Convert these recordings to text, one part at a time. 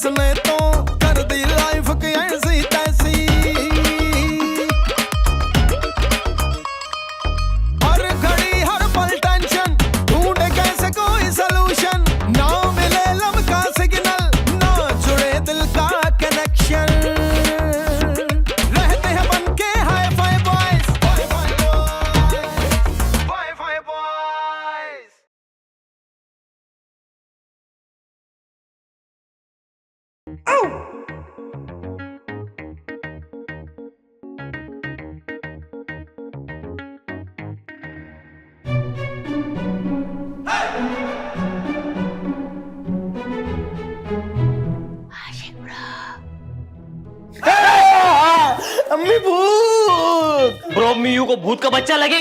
उसने तो कर दी लाइफ की ऐसी तैसी, हर घड़ी हर पल टेंशन, ढूंढे कैसे कोई सलूशन, ना मिले लब का सिग्नल, ना जुड़े दिल का कनेक्शन, रहते हैं बन के hi fi boys, hi fi boys. अम्मी भूत। ब्रो मियू को भूत का बच्चा लगे।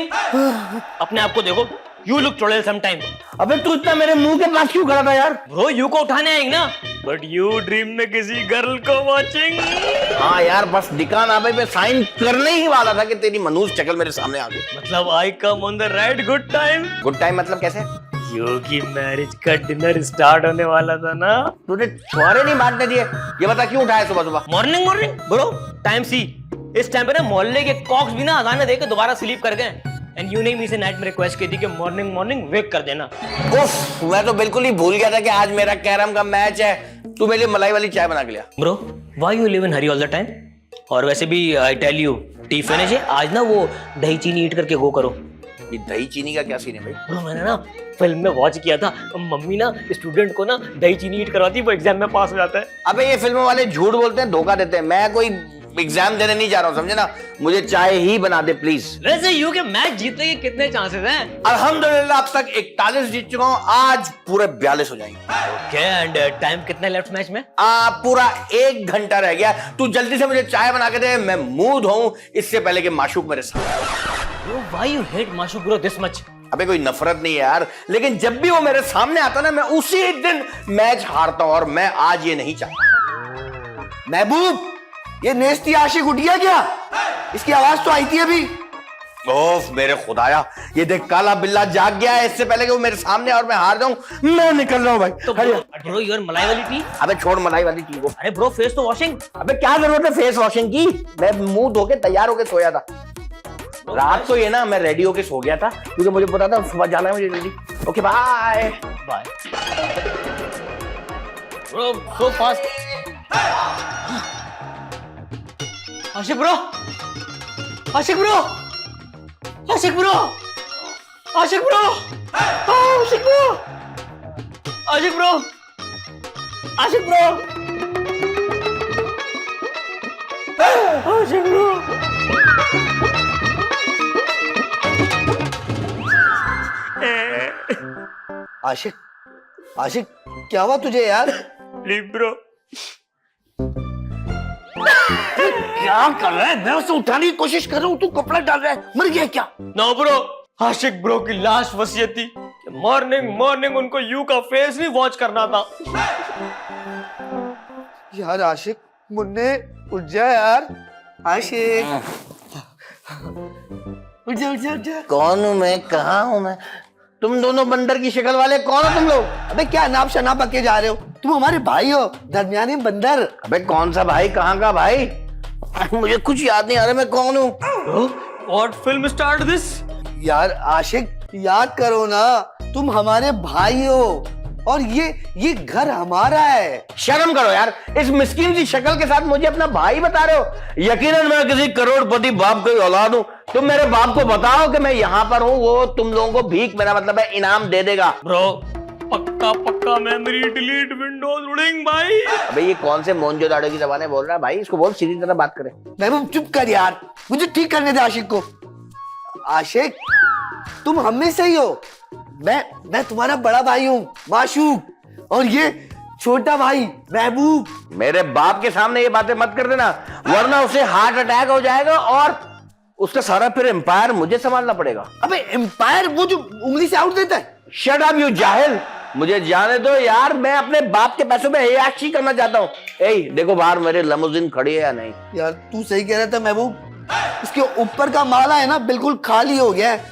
अपने आप को देखो, यू लुक चुड़ैल समटाइम। अबे तू इतना मेरे मुंह के पास क्यों खड़ा था यार? ब्रो यू को उठाने आएंगे ना, बट यू ड्रीम में किसी गर्ल को वाचिंग। हाँ यार, बस दिखा ना भाई, मैं साइन करने ही वाला था कि तेरी मनूज शक्ल मेरे सामने आ गई। मतलब I come on the right good time. Good time मतलब कैसे? यू की मैरिज का डिनर स्टार्ट होने वाला था ना। तूने छुआरे नहीं बांटने दिए, ये बता क्यों उठाया सुबह सुबह? मॉर्निंग ब्रो, टाइम सी। इस टाइम पे ना मोहल्ले के कॉक्स भी ना अजाने देके दोबारा स्लीप कर गए, एंड यू ने मी से नाइट में रिक्वेस्ट की थी कि मॉर्निंग वेक कर देना। उफ, मैं तो बिल्कुल ही भूल गया था कि आज मेरा कैरम का मैच है। तू मेरे लिए मलाई वाली चाय बना के लिया। Bro why you live in hurry all the time? और वैसे भी I tell you, tea finish है आज ना, वो दही चीनी ईट करके गो करो। ये दही चीनी का क्या सीन है भाई? ब्रो मैंने ना फिल्म में वॉच किया था, मम्मी ना स्टूडेंट को ना दही चीनी ईट करवाती है, वो एग्जाम में पास हो जाता है। अबे ये फिल्मों वाले झूठ बोलते हैं, धोखा देते हैं। मैं कोई एग्जाम देने नहीं जा रहा हूँ, समझे ना? मुझे चाय ही बना दे प्लीज। वैसे यू के मैच जीतने के कितने चांसेस हैं? अल्हम्दुलिल्लाह अब तक 41 जीत चुका हूँ, आज पूरे 42 हो जाएंगे। ओके, एंड टाइम कितना लेफ्ट मैच में? पूरा 1 घंटा रह गया। तू जल्दी से मुझे चाय बना के दे, मैं मुंह धोऊं इससे पहले कि माशूक मेरे साथ। ब्रो व्हाई यू हेट माशूक ब्रो दिस मच? अबे कोई नफरत नहीं है यार, लेकिन जब भी वो मेरे सामने आता ना, मैं उसी दिन मैच हारता हूं, और मैं आज ये नहीं चाहता। महबूब, ये नेस्ती आशिक उठ गया क्या? इसकी आवाज तो आई थी अभी। ओफ मेरे खुदाया, ये देख काला बिल्ला जाग गया है इससे पहले कि वो मेरे सामने और मैं हार जाऊं। मैं निकल रहा हूं भाई। तो ब्रो योर मलाई वाली टी। अबे छोड़ मलाई वाली टी को। अरे ब्रो फेस तो वॉशिंग। अबे क्या जरूरत है फेस वॉशिंग की? मैं मुंह धो के तैयार होके सोया था। रात को ये ना मैं रेडी होके सो गया था, क्योंकि मुझे पता था सुबह जाना है मुझे जल्दी। Okay bye bye. Bro so fast. आशिक ब्रो, आशिक ब्रो, आशिक ब्रो, आशिक ब्रो, आशिक ब्रो, आशिक ब्रो, आशिक ब्रो, आशिक ब्रो। आशिक, आशिक क्या हुआ तुझे यार? Please bro. क्या कर रहा है? मैं उसे उठाने की कोशिश कर रहा हूँ, तू कपड़ा डाल रहा है। मर गया क्या? नो ब्रो, आशिक ब्रो की लास्ट वसीयत थी कि मॉर्निंग उनको यू का फेस भी वॉच करना था। यार आशिक, मुन्ने उठ जा यार। आशिक उठ जा, उठ जा, उठ जा। कौन हूं मैं, कहाँ हूं मैं? तुम दोनों बंदर की शक्ल वाले कौन हो तुम लोग? अबे क्या नाप शनाप बके जा रहे हो? तुम हमारे भाई हो, दरमियानी बंदर। अबे कौन सा भाई, कहाँ का भाई? मुझे कुछ याद नहीं आ रहा मैं कौन हूँ। What film start this? यार आशिक याद करो ना, तुम हमारे भाई हो, और ये घर हमारा है। शर्म करो यार, इस मिस्कीन सी शक्ल के साथ मुझे अपना भाई बता रहे हो? यकीनन मैं किसी करोड़पति बाप की औलाद हूँ। तुम मेरे बाप को बताओ कि मैं यहाँ पर हूँ, वो तुम लोगों को भीख, मेरा मतलब है इनाम दे देगा। ब्रो पक्का मेमोरी डिलीट विंडोज उड़ेंगे भाई। अबे ये कौन से मोहनजोदाड़ो की जबानें बोल रहा है भाई? इसको बोल सीधी तरह बात करे। महबूब चुप कर यार, मुझे ठीक करने दे आशिक को। आशिक तुम हम में से ही हो। मैं तुम्हारा बड़ा भाई हूँ माशूक, और ये छोटा भाई महबूब। मेरे बाप के सामने ये बातें मत कर देना, वरना उसे हार्ट अटैक हो जाएगा और उसका सारा फिर एम्पायर मुझे संभालना पड़ेगा। अबे एम्पायर वो जो उंगली से आउट देता है? शट अप यू जाहिल, मुझे जाने दो यार, मैं अपने बाप के पैसों में ऐश करना चाहता हूँ। ए देखो बाहर मेरे लमोजिन खड़ी है या नहीं? यार तू सही कह रहा था महबूब, इसके ऊपर का माला है ना बिल्कुल खाली हो गया है,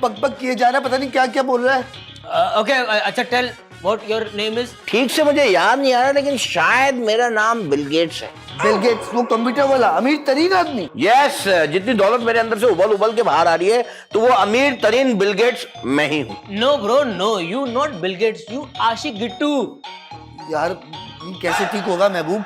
बक बक किए जा रहा है, पता नहीं क्या क्या बोल रहा है। ओके अच्छा tell What your name is? ठीक से मुझे याद नहीं आ रहा, लेकिन शायद मेरा नाम बिल गेट्स है। बिल गेट्स, वो कंप्यूटर वाला अमीर तरीन आदमी। यस, जितनी दौलत मेरे अंदर से उबल उबल के बाहर आ रही है, तो वो अमीर तरीन बिल गेट्स मैं ही हूँ। No bro, no, you not Bill Gates, you Ashik Gittu. यार ये कैसे ठीक होगा महबूब?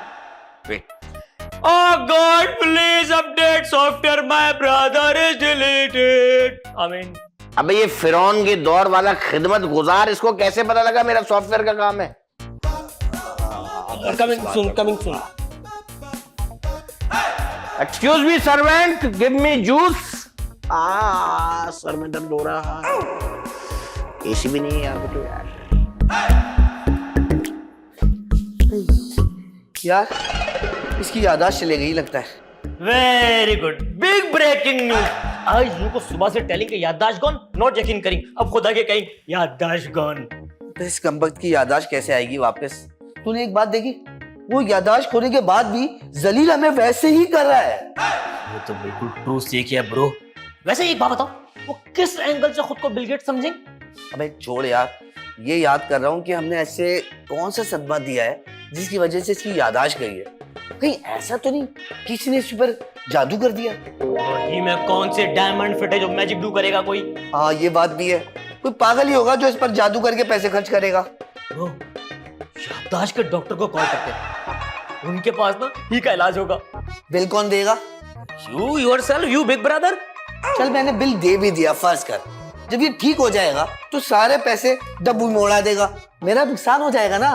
Oh God, please update software. My brother is deleted. I mean, अबे ये फिरौन के दौर वाला खिदमत गुजार, इसको कैसे पता लगा मेरा सॉफ्टवेयर का काम है? coming soon, coming soon. Excuse me servant, give me juice. Sir में दर्द हो रहा है, एसी भी नहीं है यहाँ पे तो यार। यार इसकी याददाश्त चली गई लगता है। Very good. Big breaking news. आज यू को सुबह से टेलिंग के याददाश्त गॉन, नॉट यकीन करें, अब खुदा के कहीं याददाश्त गॉन। तो इस कमबख्त की याददाश्त कैसे आएगी वापस? तूने एक बात देखी, वो याददाश्त खोने के बाद भी जलील हमें वैसे ही कर रहा है। वो तो बिल्कुल ट्रू सीख है ब्रो। वैसे एक बात बताओ, वो किस एंगल से खुद को बिल गेट्स समझें? अबे छोड़ यार, ये याद कर रहा हूँ कि हमने ऐसे कौन सा सदमा दिया है जिसकी वजह से इसकी याददाश्त गई है। कहीं ऐसा तो नहीं किसी ने इस पर जादू कर दिया? वही में कौन से डायमंड फिट है जो मैजिक डू करेगा कोई? हाँ ये बात भी है, कोई पागल ही होगा जो इस पर जादू करके पैसे खर्च करेगा। ब्रो, याददाश्त के डॉक्टर को कॉल करते हैं, उनके पास ना ही का इलाज होगा। बिल कौन देगा? You yourself, you big brother. चल मैंने बिल दे भी दिया, फर्ज कर जब ये ठीक हो जाएगा तो सारे पैसे डब्बू में उड़ा देगा, मेरा नुकसान हो जाएगा ना।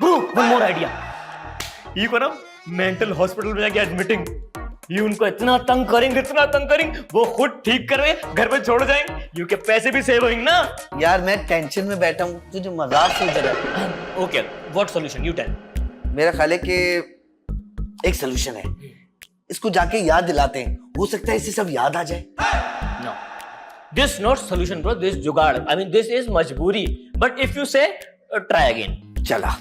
Bro, one more idea. ये को ना मेंटल हॉस्पिटल में जाके एडमिटिंग, ये उनको इतना तंग करेंगे, वो खुद ठीक करवे घर पे छोड़ जाएंगे, यू के पैसे भी सेव होंगे ना। यार मैं टेंशन में बैठा हूँ, तुझे मजाक सोच रहा है। Okay, what solution you tell? मेरा ख्याल है कि एक सलूशन है, इसको जाके याद दिलाते हैं, हो सकता है इससे सब याद आ जाए। No, this not solution bro, this जुगाड़, I mean this is मजबूरी, but if you say try again. चला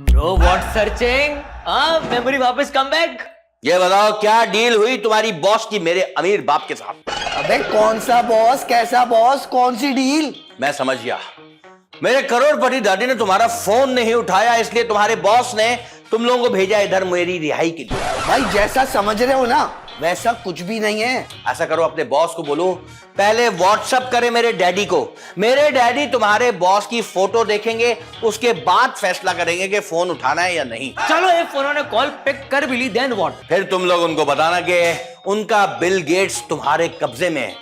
Bro, what searching? मेमोरी वापस कम बैक। ये बताओ क्या डील हुई तुम्हारी बॉस की मेरे अमीर बाप के साथ? अबे कौन सा बॉस, कैसा बॉस, कौन सी डील? मैं समझ गया, मेरे करोड़पति दादी ने तुम्हारा फोन नहीं उठाया, इसलिए तुम्हारे बॉस ने तुम लोगों को भेजा इधर मेरी रिहाई के लिए। भाई जैसा समझ रहे हो ना वैसा कुछ भी नहीं है। ऐसा करो, अपने बॉस को बोलो पहले व्हाट्सएप करे मेरे डैडी को, मेरे डैडी तुम्हारे बॉस की फोटो देखेंगे, उसके बाद फैसला करेंगे कि फोन उठाना है या नहीं। चलो एक उन्होंने कॉल पिक कर भी ली, देन व्हाट? फिर तुम लोग उनको बताना कि उनका बिल गेट्स तुम्हारे कब्जे में है,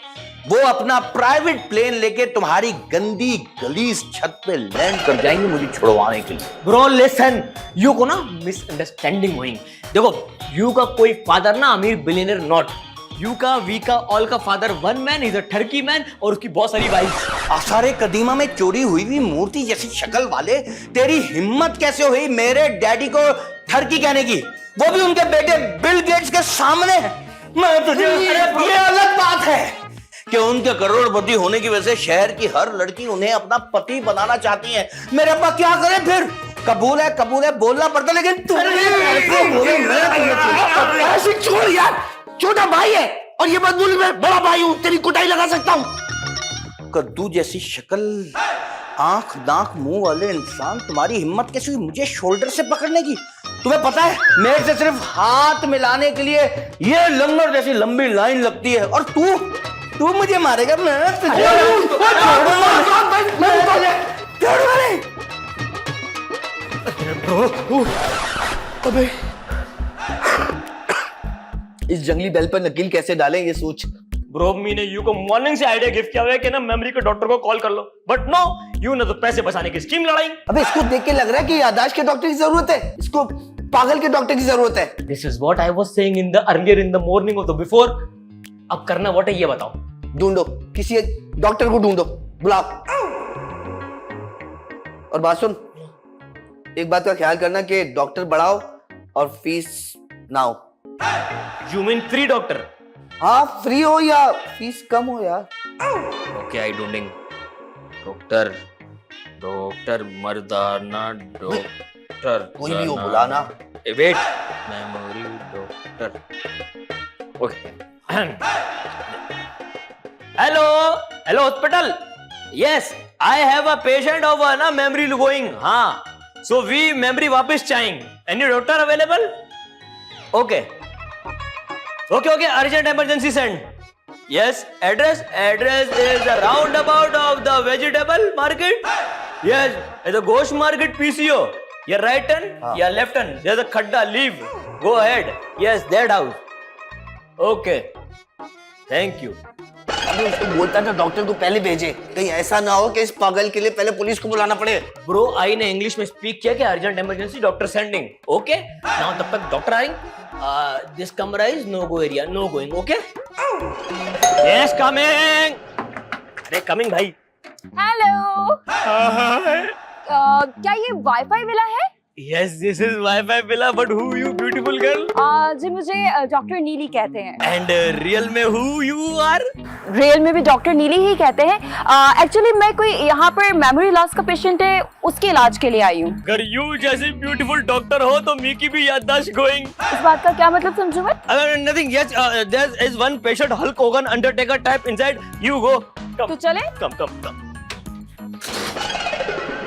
वो अपना प्राइवेट प्लेन लेके तुम्हारी गंदी गलीज छत पे लैंड कर जाएंगे मुझे छुड़वाने के लिए। ब्रो लिसन, यू को ना मिसअंडरस्टैंडिंग हुई। देखो, यू का कोई फादर ना अमीर बिलियनर नॉट, यू का वी का ऑल का father one man is a Turkey man, और उसकी बहुत सारी वाइफ। आसारे कदीमा में चोरी हुई हुई मूर्ति जैसी शक्ल वाले, तेरी हिम्मत कैसे हुई मेरे डैडी को ठरकी कहने की, वो भी उनके बेटे बिल गेट्स के सामने? मैं तुझे ये अलग बात है कि उनके करोड़पति होने की वजह से शहर की हर लड़की उन्हें अपना पति बनाना चाहती है। मेरे अब्बा क्या करे फिर? कबूल है बोलना पड़ता, लेकिन ऐसे छोड़ यार, छोटा भाई है और ये मत बोल मैं बड़ा भाई हूँ, तेरी कुटाई लगा सकता हूँ। कद्दू जैसी शक्ल, आंख नाक मुंह वाले इंसान, तुम्हारी हिम्मत कैसे हुई मुझे शोल्डर से पकड़ने की? तुम्हें पता है मेरे से सिर्फ हाथ मिलाने के लिए ये लंगर जैसी लंबी लाइन लगती है, और तू मुझे मारेगा? मैं तुझे अबे इस जंगली बेल पर नकील कैसे डालें ये सोच। ब्रो मीने यू को मॉर्निंग से आइडिया गिफ्ट किया हुआ है कि ना मेमोरी के डॉक्टर को कॉल कर लो, बट नो, यू ने तो पैसे बचाने की स्कीम लड़ाई। अबे इसको देख के लग रहा है कि याददाश्त के डॉक्टर की जरूरत है, इसको पागल के डॉक्टर की जरूरत है। This is what I was saying in the earlier in the morning of the before. अब करना व्हाट है ये बताओ। ढूंढो, किसी एक डॉक्टर को ढूंढो, बुलाओ। और बात सुन, एक बात का ख्याल करना कि डॉक्टर बढ़ाओ और फीस ना हो। You mean free doctor? हाँ फ्री हो या फीस कम हो यार। ओके, आई डोंटिंग डॉक्टर मर्दाना डॉक्टर कोई भी हो बुलाना। Wait, memory doctor. Okay. Hello hello hospital. Yes, I have a patient of ना मेमोरी गोइंग। हाँ, सो वी मेमोरी वापस चाहेंगे। Any doctor available? Okay okay okay, urgent emergency send. Yes, address is the roundabout of the vegetable market. Yes, it's a ghost market PCO. Your right turn, your left turn. There's a khadda, leave. Go ahead. Yes, that house. Okay. Thank you. अबे उसको बोलता था doctor को पहले भेजे, कहीं ऐसा ना हो कि इस पागल के लिए पहले पुलिस को बुलाना पड़े। Bro, आई ने इंग्लिश में स्पीक किया कि urgent emergency doctor sending. Okay, now तब तक डॉक्टर आएंगे। दिस कमरा is no go area, no going. Okay, yes coming. अरे कमिंग भाई। हेलो। क्या ये वाईफाई विला है? Yes, this is Wi-Fi villa, but who you beautiful girl? जी मुझे डॉक्टर नीली कहते हैं। And real में who you are? रियल में भी डॉक्टर नीली ही कहते हैं। एक्चुअली मैं कोई यहाँ पर मेमोरी लॉस का पेशेंट है, उसके इलाज के लिए आई हूँ। अगर you जैसी ब्यूटीफुल डॉक्टर हो तो मी की भी याददाश्त गोइंग। इस बात का क्या मतलब समझूं मैं? Nothing. Yes, there is one patient, Hulk Hogan, Undertaker type inside. You go. Come. तो चले? Come.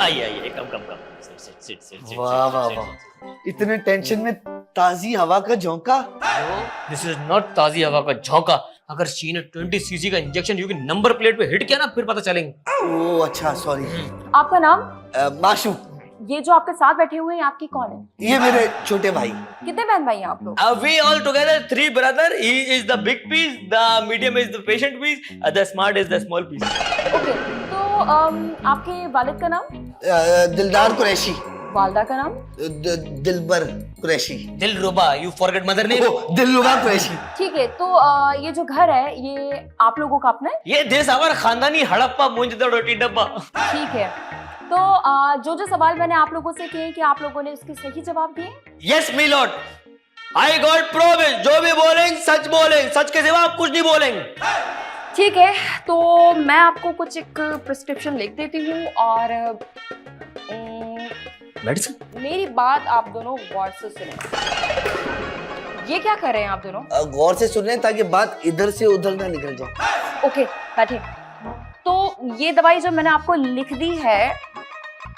आइए, come. Sit. वाह वाह वाह, इतने टेंशन में ताजी हवा का झोंका। दिस इज नॉट ताजी हवा का झोंका। अगर शी ने 20 सीसी का इंजेक्शन यू की नंबर प्लेट पे हिट किया ना, फिर पता चलेंगे। ओह अच्छा, सॉरी। आपका नाम? माशू। ये जो आपके साथ बैठे हुए हैं, आपकी कौन है? ये मेरे छोटे भाई। कितने बहन भाई हैं आप लोग? We all together 3 brother. He is the big piece, the medium is the patient piece, the smart is the small piece. Okay, तो आपके वालिद का नाम? दिलदार कुरैशी। वालदा का नाम? दिलबर Qureshi. Dilruba, you forget mother name. ओह, दिलरुबा कुरैशी। ठीक है, तो ये जो घर है ये आप लोगों का अपना है? ये देश हमारा खानदानी हड़प्पा मुंजदा रोटी डब्बा। ठीक है, तो जो सवाल मैंने आप लोगों से किए, कि आप लोगों ने उसके सही जवाब दिए? Yes, my lord. I got promise. जो भी बोलेंगे सच बोलेंगे, सच के सिवा आप कुछ नहीं बोलेंगे। ठीक है, तो मैं आपको कुछ एक प्रिस्क्रिप्शन लिख देती हूँ और मेडिसिन। मेरी बात आप दोनों गौर से सुने। ये क्या कर रहे हैं आप दोनों? गौर से सुन रहे हैं ताकि बात इधर से उधर ना निकल जाए। ओके, बैठे। तो ये दवाई जो मैंने आपको लिख दी है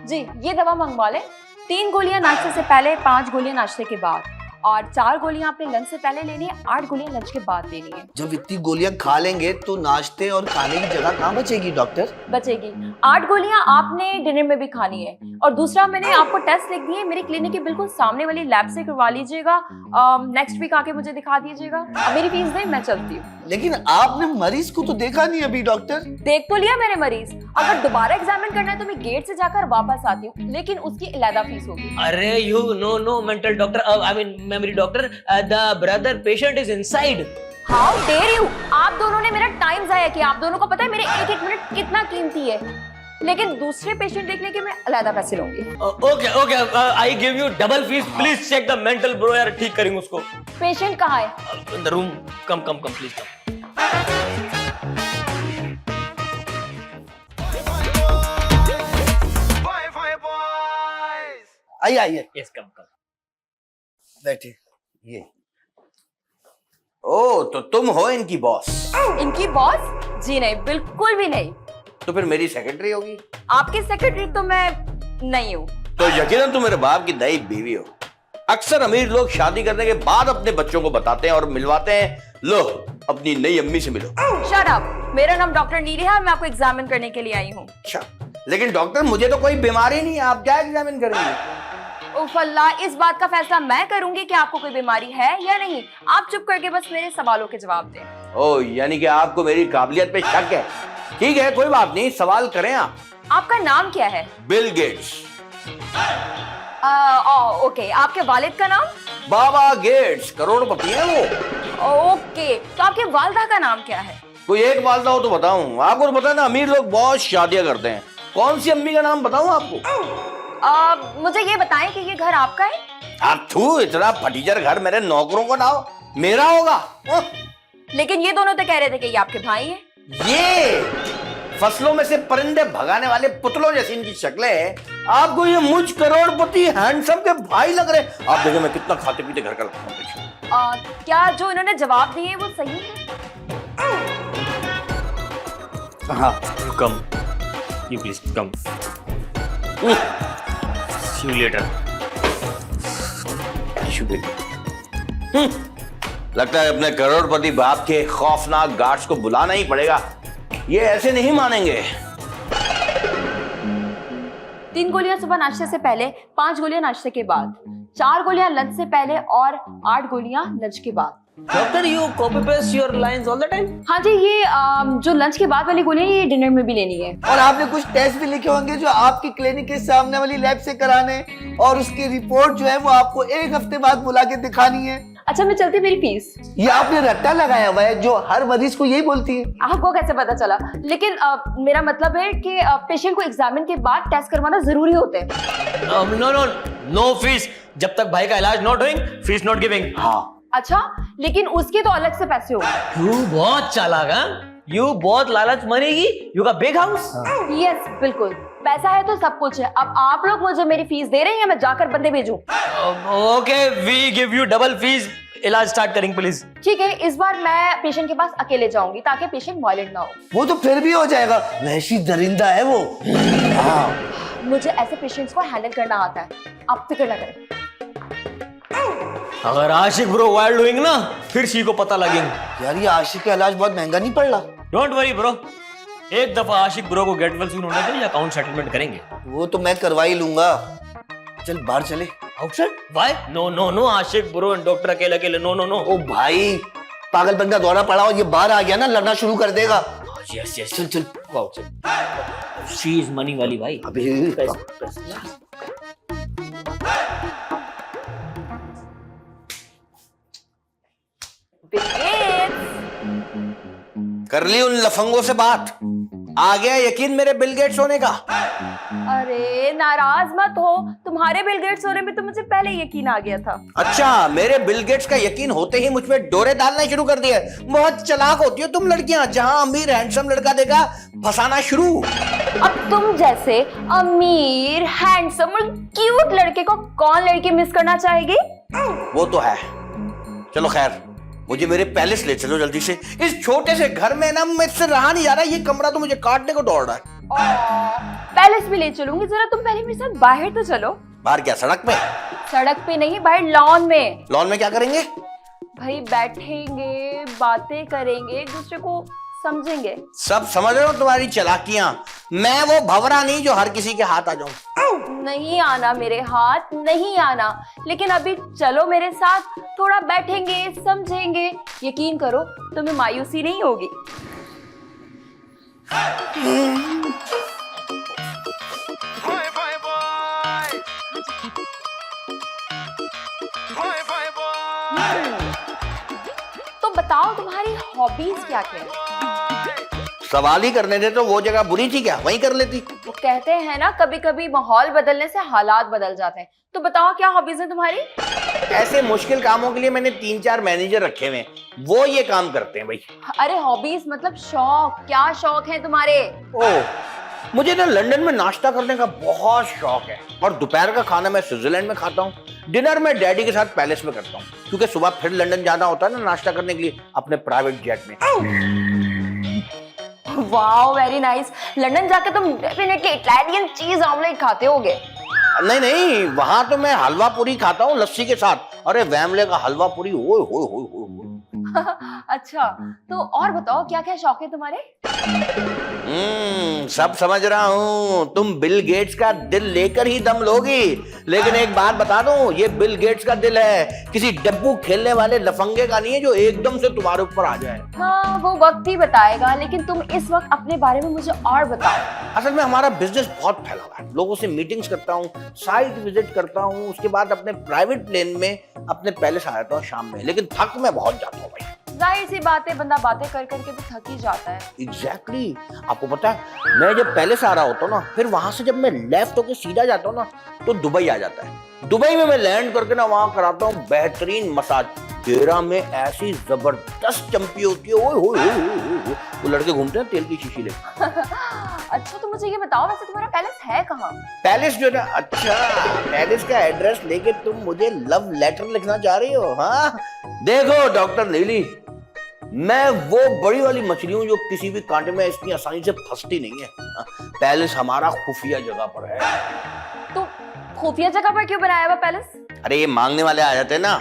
जी, ये दवा मंगवा लें। 3 गोलियां नाश्ते से पहले, 5 गोलियां नाश्ते के बाद, और 4 गोलियां आपने लंच से पहले लेनी है, 8 गोलियां लंच के बाद लेनी है। जब इतनी गोलियां खा लेंगे तो नाश्ते और खाने की जगह कहाँ बचेगी डॉक्टर? बचेगी। 8 गोलियां आपने डिनर में भी खानी है। और दूसरा, मैंने आपको टेस्ट लिख दिए, मेरी क्लिनिक के बिल्कुल सामने वाली लैब से करवा लीजिएगा। नेक्स्ट वीक आके मुझे दिखा दीजिएगा। अब मेरी फीस दें, मैं चलती हूँ। लेकिन आपने मरीज को तो देखा नहीं अभी डॉक्टर। देख तो लिया मैंने मरीज। अगर दोबारा एग्जामिन करना है तो मैं गेट से जाकर वापस आती हूँ, लेकिन उसकी अलग फीस होगी। अरे you no mental doctor, I mean memory doctor, the brother patient is inside. How dare you! आप दोनों ने मेरा टाइम जाया किया। आप दोनों को पता है मेरे एक मिनट कितना कीमती है, लेकिन दूसरे पेशेंट देखने के मैं अलग पैसे लूंगी। Okay, I give you double fees. Please check the mental bro यार, ठीक करेंगे उसको। पेशेंट कहाँ है? In the room. Come, please come. आइए Yes, come. बैठे। ये ओ, तो तुम हो इनकी बॉस? इनकी बॉस? जी नहीं, बिल्कुल भी नहीं। तो फिर मेरी सेक्रेटरी होगी? आपकी सेक्रेटरी तो मैं नहीं हूँ। तो यकीनन तुम मेरे बाप की दई बीवी हो। अक्सर अमीर लोग शादी करने के बाद अपने बच्चों को बताते हैं और मिलवाते हैं, लो अपनी नई अम्मी से मिलो। Shut up! मेरा नाम डॉक्टर नीली है, मैं आपको एग्जामिन करने के लिए आई हूँ। अच्छा, लेकिन डॉक्टर मुझे तो कोई बीमारी नहीं है, आप क्या एग्जामिन करेंगे? उफ अल्लाह, इस बात का फैसला मैं करूंगी कि आपको कोई बीमारी है या नहीं। आप चुप करके बस मेरे सवालों के जवाब दें। ओ, यानी कि आपको मेरी काबिलियत पे शक है। ठीक है, कोई बात नहीं, सवाल करें आप। आपका नाम क्या है? Bill Gates. ओके, आपके वालिद का नाम? बाबा गेट्स, करोड़पति हैं वो। ओके, तो आपके वालदा का नाम क्या है? कोई एक वालदा हो तो बताऊं? आपको तो पता है ना, अमीर लोग बहुत शादियां करते हैं। कौन सी अम्मी का नाम बताऊं आपको? मुझे ये बताएं कि ये घर आपका है? आप थू, इतना फटीचर घर मेरे नौकरों को डालो, मेरा होगा। लेकिन ये दोनों तो कह रहे थे कि ये आपके भाई हैं। फसलों में से परिंदे भगाने वाले पुतलों जैसी इनकी शक्लें हैं, आपको ये मुझ करोड़पति हैंडसम के भाई लग रहे हैं। आप देखो मैं कितना खाते पीते घर का लगता हूँ। क्या जो इन्होंने जवाब दिए वो सही है? हाँ, कम, you please come. See you later. लगता है अपने करोड़पति बाप के खौफनाक गार्ड्स को बुलाना ही पड़ेगा, ये ऐसे नहीं मानेंगे। 3 गोलियां सुबह नाश्ते से पहले, 5 गोलियां नाश्ते के बाद, 4 गोलियां लंच से पहले और 8 गोलियां लंच के बाद। Doctor, you copy paste your lines all the time? हाँ जी, ये जो लंच के बाद वाली गोलियां ये डिनर में भी लेनी है। और आपने कुछ टेस्ट भी लिखे होंगे जो आपकी क्लिनिक के सामने वाली लैब से कराने, और उसकी रिपोर्ट जो है वो आपको 1 हफ्ते बाद बुला के दिखानी है। अच्छा मैं चलती, मेरी फीस। ये आपने रट्टा लगाया हुआ है जो हर मरीज को यही बोलती है। आपको कैसे पता चला? लेकिन मेरा मतलब है कि पेशेंट को एग्जामिन के बाद टेस्ट करवाना जरूरी होता है। No fees. जब तक भाई का इलाज not doing, fees not giving. हाँ, अच्छा, लेकिन उसके तो अलग से पैसे होंगे। You बहुत चालाक हैं? You बहुत लालच मरेगी? You got big house? Yes, बिल्कुल। पैसा है तो सब कुछ है। अब आप लोग मुझे मेरी फीस दे रहे हैं, मैं जाकर बंदे भेजूं? Okay, we give you double fees. इलाज स्टार्ट करेंगे प्लीज। ठीक है, इस बार मैं पेशेंट के पास अकेले जाऊंगी ताकि पेशेंट वायलेंट ना हो। वो तो फिर भी हो जाएगा, वैसी दरिंदा है वो। हाँ, मुझे ऐसे पेशेंट्स को हैंडल करना आता है, आप फिक्र ना करें। अगर आशिक ब्रो वाइल्ड डूइंग ना, फिर सी को पता लगेंगे। यार ये आशिक का इलाज बहुत महंगा नहीं पड़ रहा? डोंट वरी ब्रो, एक दफा आशिक ब्रो को गेट वेल सून होने दे, अकाउंट सेटलमेंट करेंगे। वो तो मैं करवा ही लूंगा। चल बाहर चले। Outside? Why? No Ashiq bro and doctor अकेले अकेले, नो। ओ भाई, पागलपन का दौरा पड़ा और ये बाहर आ गया ना, लड़ना शुरू कर देगा। यस चल शी इज मनी वाली भाई। अभी कर ली उन लफंगों से बात, आ गया यकीन मेरे बिल गेट्स होने का। अरे नाराज मत हो, तुम्हारे बिल गेट्स होने में तो मुझे पहले यकीन आ गया था। अच्छा, मेरे बिल गेट्स का यकीन होते ही मुझ पे डोरे डालना शुरू कर दिए। बहुत चालाक होती हो तुम लड़कियां, जहां अमीर हैंडसम लड़का देखा फंसाना शुरू। अब तुम जैसे अमीर हैंडसम और क्यूट लड़के को कौन लड़की मिस करना चाहेगी? वो तो है। चलो खैर, मुझे मेरे पैलेस ले चलो जल्दी से। इस छोटे से घर में ना मुझसे रहा नहीं जा रहा, ये कमरा तो मुझे काटने को दौड़ रहा है। पैलेस भी ले चलूंगी, जरा तुम पहले मेरे साथ बाहर तो चलो। बाहर क्या, सड़क पे? सड़क पे नहीं, बाहर लॉन में। लॉन में क्या करेंगे? भाई बैठेंगे, बातें करेंगे, एक दूसरे को समझेंगे। सब समझ रहे हो तुम्हारी चालाकियां। मैं वो भंवरा नहीं जो हर किसी के हाथ आ जाऊं। नहीं आना मेरे हाथ, नहीं आना। लेकिन अभी चलो मेरे साथ, थोड़ा बैठेंगे, समझेंगे। यकीन करो, तुम्हें मायूसी नहीं होगी। Bye bye bye. Bye bye bye. तो बताओ तुम्हारी हॉबीज क्या क्या है? सवाल ही करने दे, तो वो जगह बुरी थी क्या, वहीं कर लेती। वो कहते हैं ना, कभी कभी माहौल बदलने से हालात बदल जाते हैं। तो बताओ क्या हॉबीज है तुम्हारी? ऐसे मुश्किल कामों के लिए मैंने 3-4 मैनेजर रखे हुए, वो ये काम करते हैं भाई। अरे हॉबीज मतलब शौक, क्या शौक है तुम्हारे? ओह, मुझे ना लंदन में नाश्ता करने का बहुत शौक है, और दोपहर का खाना मैं स्विट्जरलैंड में खाता हूँ, डिनर में डैडी के साथ पैलेस में करता हूँ, क्योंकि सुबह फिर लंदन जाना होता है ना नाश्ता करने के लिए अपने प्राइवेट जेट में। Wow, very nice. लंदन जाके तुम डेफिनेटली इटालियन चीज ऑमलेट खाते होगे। नहीं, वहां तो मैं हलवा पूरी खाता हूँ लस्सी के साथ। अरे वैमले का हलवा पूरी, ओए होए होए होए। अच्छा, तो और बताओ क्या क्या शौक है तुम्हारे? सब समझ रहा हूँ, तुम बिल गेट्स का दिल लेकर ही दम लोगी। लेकिन एक बात बता दूं, ये बिल गेट्स का दिल है, किसी डब्बू खेलने वाले लफंगे का नहीं है जो एकदम से तुम्हारे ऊपर आ जाए। हाँ, वो वक्त ही बताएगा। लेकिन तुम इस वक्त अपने बारे में मुझे और बताओ। असल में हमारा बिजनेस बहुत फैला हुआ है, लोगों से मीटिंग्स करता हूँ, साइट विजिट करता हूँ, उसके बाद अपने प्राइवेट प्लेन में अपने पैलेस आ जाता हूँ शाम में। लेकिन थक मैं बहुत जाता हूँ भाई। जाहिर सी बात है, बंदा बातें कर करके भी थक ही जाता है। एग्जैक्टली आपको पता है, मैं जब पहले से आ रहा होता हूँ ना, फिर वहां से जब मैं लेफ्ट होके सीधा जाता हूँ ना, तो दुबई आ जाता है। दुबई में मैं लैंड करके ना वहां कराता हूँ बेहतरीन मसाज। डेरा में ऐसी जबरदस्त चंपी होती है, ओए होए होए, वो लड़के घूमते हैं तेल की शीशी लेकर। अच्छा तो मुझे ये बताओ, वैसे तुम्हारा पैलेस है कहाँ? पैलेस जो है ना, अच्छा पैलेस का एड्रेस लेके तुम मुझे लव लेटर लिखना चाह रही हो? हाँ देखो डॉक्टर नीली, मैं वो बड़ी वाली मछली हूँ जो किसी भी कांटे में इतनी आसानी से फंसती नहीं है। हाँ, पैलेस हमारा खुफिया जगह पर है। तो खुफिया जगह पर क्यों बनाया हुआ पैलेस? अरे ये मांगने वाले आ जाते हैं ना,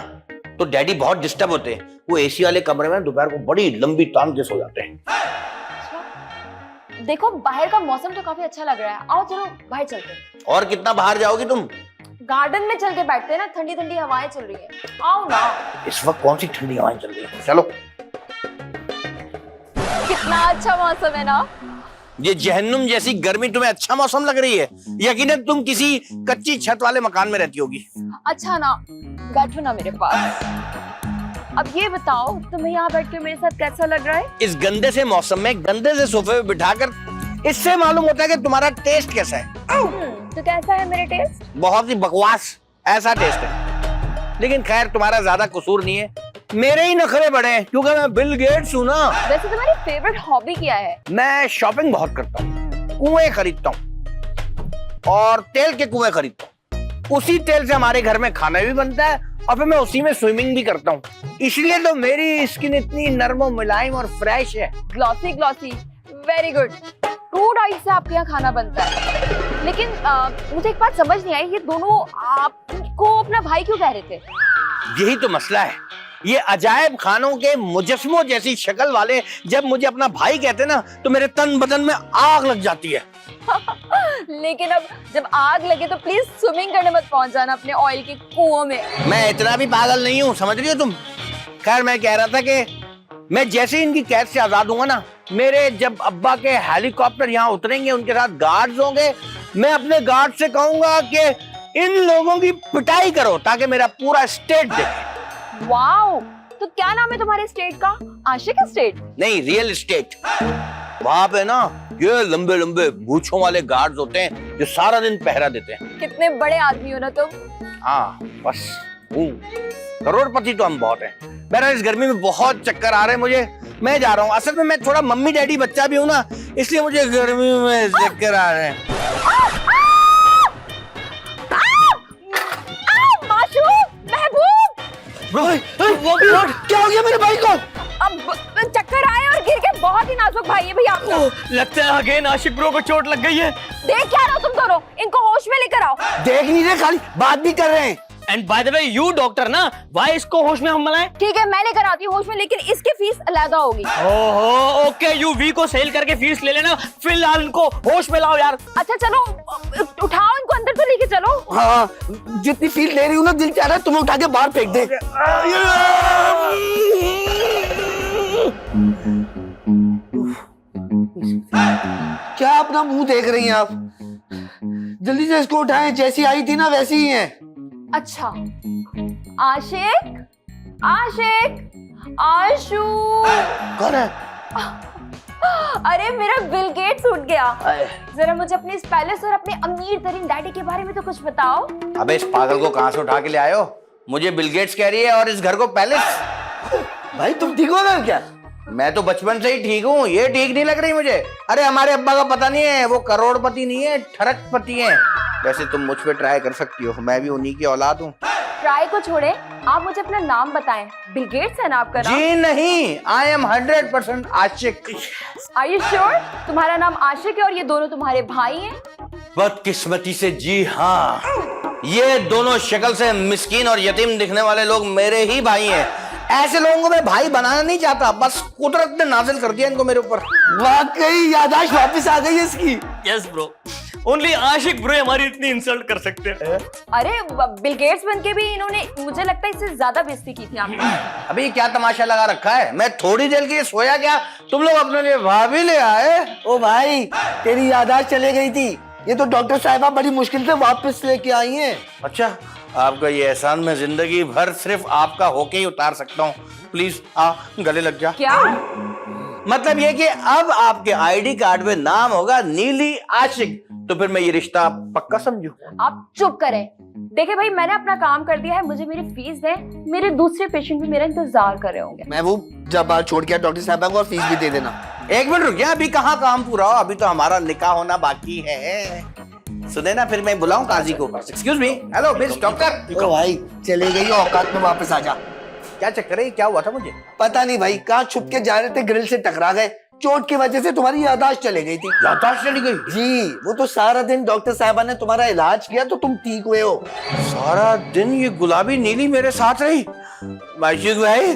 तो डैडी बहुत डिस्टर्ब होते हैं। वो एसी वाले कमरे में दोपहर को बड़ी लंबी तान के सो जाते हैं। देखो बाहर का मौसम तो काफी अच्छा लग रहा है, आओ चलो बाहर चलते हैं। और कितना बाहर जाओगी तुम? गार्डन में चल के बैठते हैं ना, ठंडी ठंडी हवाएं चल रही है, आओ ना। इस वक्त कौन सी ठंडी हवाएं चल रही है? चलो। कितना अच्छा मौसम है ना। ये जहन्नुम जैसी गर्मी तुम्हें अच्छा मौसम लग रही है? यकीनन तुम किसी कच्ची छत वाले मकान में रहती होगी। अच्छा ना, बैठो ना मेरे पास। अब ये बताओ तुम्हें यहाँ बैठ के मेरे साथ कैसा लग रहा है? इस गंदे से मौसम में गंदे से सोफे पे बिठाकर इससे मालूम होता है कि तुम्हारा टेस्ट कैसा है। तो कैसा है मेरा टेस्ट? बहुत ही बकवास ऐसा टेस्ट है। लेकिन खैर तुम्हारा ज्यादा कसूर नहीं है, मेरे ही नखरे बड़े हैं, क्योंकि मैं बिल गेट्स हूँ ना। वैसे तुम्हारी फेवरेट हॉबी क्या है? मैं शॉपिंग बहुत करता हूँ, कुएं खरीदता हूँ और तेल के कुएं खरीदता हूँ। उसी तेल से हमारे घर में खाना भी बनता है और फिर मैं उसी में स्विमिंग भी करता हूँ। इसलिए तो मेरी स्किन इतनी नरम और मुलायम और फ्रेश है। Glossy glossy, very good. Crude oil से आपके यहाँ खाना बनता है। लेकिन मुझे एक बात समझ नहीं आई, ये दोनों आपको अपना भाई क्यों कह रहे थे? यही तो मसला है, ये अजायब खानों के मुजस्मों जैसी शक्ल वाले जब मुझे अपना भाई कहते ना, तो मेरे तन बदन में आग लग जाती है। लेकिन अब जब आग लगे तो प्लीज स्विमिंग करने मत पहुंच जाना अपने ऑयल के कुओं में। मैं इतना भी पागल नहीं हूँ, समझ रही हो तुम? खैर मैं कह रहा था कि मैं जैसे इनकी कैद से आजाद होऊंगा ना, मेरे जब अब्बा के हेलीकॉप्टर यहाँ उतरेंगे, उनके साथ गार्ड्स होंगे, मैं अपने गार्ड से कहूंगा कि इन लोगों की पिटाई करो ताकि मेरा पूरा स्टेट देखे। वाओ, तो क्या नाम है तुम्हारे स्टेट का? आशिक स्टेट? नहीं, रियल स्टेट। वहां पे ना ये लंबे लंबे मूंछों वाले गार्ड्स होते हैं जो सारा दिन पहरा देते हैं। कितने बड़े आदमी हो ना तुम। हाँ बस हूँ, करोड़पति तो हम बहुत हैं। मेरा इस गर्मी में बहुत चक्कर आ रहे हैं मुझे, मैं जा रहा हूँ। असल में मैं थोड़ा मम्मी डैडी बच्चा भी हूँ ना, इसलिए मुझे गर्मी में चक्कर आ रहे हैं। क्या हो गया मेरे भाई को? अब चक्कर आए और गिर के, बहुत ही नाजुक भाई है भैया आपका। लगता है अगेन आशिक ब्रो को चोट लग गई है। देख क्या रहे हो तुम दोनों, इनको होश में लेकर आओ। देख नहीं रहे, खाली बात भी कर रहे हैं। And by the way you doctor ना, वाई इसको होश में हम मलाएं? ठीक है मैं लेकर आती हूँ होश में, लेकिन इसकी फीस अलग होगी। ओहो ओके, यू वी को सेल करके फीस ले लेना, फिलहाल इनको होश में लाओ यार। अच्छा चलो उठाओ इनको, अंदर तो लेके चलो। हाँ, जितनी फीस ले रही हूँ ना, दिल चाह रहा है तुम्हें उठा के बाहर फेंक दे। क्या अपना मुंह देख रही हैं आप? जल्दी से इसको उठाएं, जैसी आई थी ना वैसी ही है। अच्छा आशिक, आशिक, आशु। कौन है? अरे मेरा बिल गेट्स उठ गया। जरा मुझे अपने इस पैलेस और अपने अमीर तरीन डैडी के बारे में तो कुछ बताओ। अबे इस पागल को कहाँ से उठा के ले आए हो? मुझे बिल गेट्स कह रही है और इस घर को पैलेस। भाई तुम ठीक हो ना क्या? मैं तो बचपन से ही ठीक हूँ, ये ठीक नहीं लग रही मुझे। अरे हमारे अब्बा का पता नहीं है, वो करोड़पति नहीं है, ठरकपति है। वैसे तुम मुझ पे ट्राई कर सकती हो, मैं भी उन्हीं की औलाद हूँ। ट्राई को छोड़े, आप मुझे अपना नाम बताएं। बिल गेट्स है ना आपका नाम? जी नहीं, I am 100% Ashiq. Are you sure तुम्हारा नाम आशिक है और ये दोनों तुम्हारे भाई हैं? बदकिस्मती से जी हाँ, ये दोनों शक्ल से मिस्कीन और यतीम दिखने वाले लोग मेरे ही भाई हैं। ऐसे लोगों को मैं भाई बनाना नहीं चाहता, बस कुदरत ने नाजिल कर दिया इनको मेरे ऊपर। वाकई याददाश्त वापस आ गई इसकी। यस ब्रो, ओनली आशिक ब्रो हमारी इतनी इंसल्ट कर सकते हैं। अरे बिल गेट्स बनके भी इन्होंने, मुझे लगता है इससे ज्यादा बेइज्जती की थी आपने। अभी क्या तमाशा लगा रखा है? मैं थोड़ी देर के लिए सोया क्या, तुम लोग अपने लिए भाभी ले आए। ओ भाई, तेरी याददाश्त चले गई थी, ये तो डॉक्टर साहिबा बड़ी मुश्किल से वापस लेके आई हैं। अच्छा आपका ये एहसान मैं जिंदगी भर सिर्फ आपका होके ही उतार सकता हूँ। प्लीज गले लग जा। क्या? मतलब ये कि अब आपके आईडी कार्ड में नाम होगा नीली आशिक, तो फिर मैं ये रिश्ता पक्का समझूं? आप चुप करें। देखिए भाई, मैंने अपना काम कर दिया है, मुझे मेरी फीस दें। मेरे दूसरे पेशेंट भी मेरा इंतजार कर रहे होंगे। महबूब, जब बाहर छोड़ के डॉक्टर साहब को और फीस भी दे देना। एक मिनट रुकिए, अभी कहाँ काम पूरा हो, अभी तो हमारा निकाह होना बाकी है। सुने ना, फिर मैं बुलाऊं काजी को। Excuse me, hello miss doctor. ओ भाई, चले गई औकात में वापस आ जा। क्या चक्कर है, क्या हुआ था मुझे? पता नहीं भाई, कहाँ छुप के जा रहे थे, ग्रिल से टकरा गए। चोट की वजह से तुम्हारी याददाश्त चली गई थी। याददाश्त चली गई? जी, वो तो सारा दिन डॉक्टर साहबा ने तुम्हारा इलाज किया तो तुम ठीक हुए हो। सारा दिन ये गुलाबी नीली मेरे साथ रही। माशिक भाई,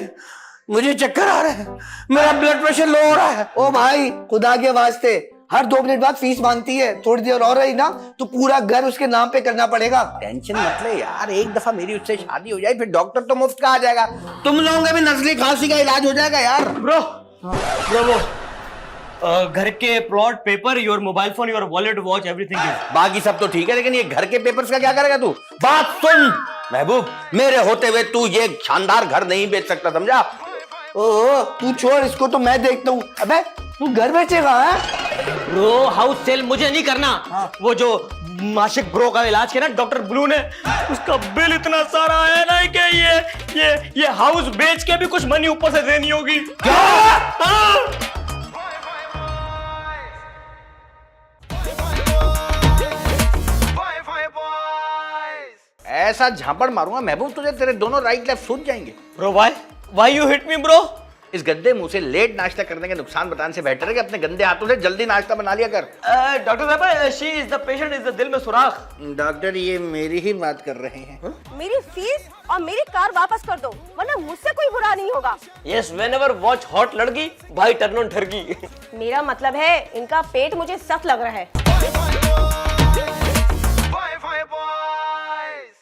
मुझे चक्कर आ रहा है, मेरा ब्लड प्रेशर लो हो रहा है। ओ भाई, खुदा के वास्ते, हर 2 मिनट बाद फीस मांगती है। थोड़ी देर और रही ना तो पूरा घर उसके नाम पे करना पड़ेगा। टेंशन मत ले यार, एक दफा मेरी उससे शादी हो जाए फिर डॉक्टर तो मुफ्त का आ जाएगा। तुम लोगों का भी नजली खांसी का इलाज हो जाएगा यार। ब्रो वो घर के plot, paper, your mobile phone, your wallet, watch, everything is. बाकी सब तो ठीक है, लेकिन ये घर के पेपर्स का क्या करेगा तू? बात सुन महबूब, मेरे होते हुए तू ये शानदार घर नहीं बेच सकता, समझा? ओह, तू छोड़ इसको, तो मैं देखता हूँ। अबे तू घर बेचेगा? ब्रो, हाउस सेल मुझे नहीं करना। वो जो माशिक ब्रो का इलाज किया ना डॉक्टर ब्लू ने, उसका बिल इतना सारा है ना कि ये हाउस बेच के भी कुछ मनी ऊपर से देनी होगी। क्या? ऐसा झापड़ मारूंगा महबूब तुझे, तेरे दोनों राइट लेफ्ट सूझ जाएंगे। Bro why you hit me bro? इस गंदे मुंह से लेट नाश्ता करने के नुकसान बताने से बेहतर है कि अपने गंदे हाथों से जल्दी नाश्ता बना लिया कर। डॉक्टर साहब, she is the patient, is the दिल में सुराख। डॉक्टर, ये मेरी ही बात कर रहे हैं। मेरी फीस और मेरी कार वापस कर दो, वरना मुझसे कोई बुरा नहीं होगा। यस, व्हेनेवर वॉच हॉट लड़की, भाई टर्न ऑन ठरकी। मेरा मतलब है, इनका पेट मुझे सख्त लग रहा है।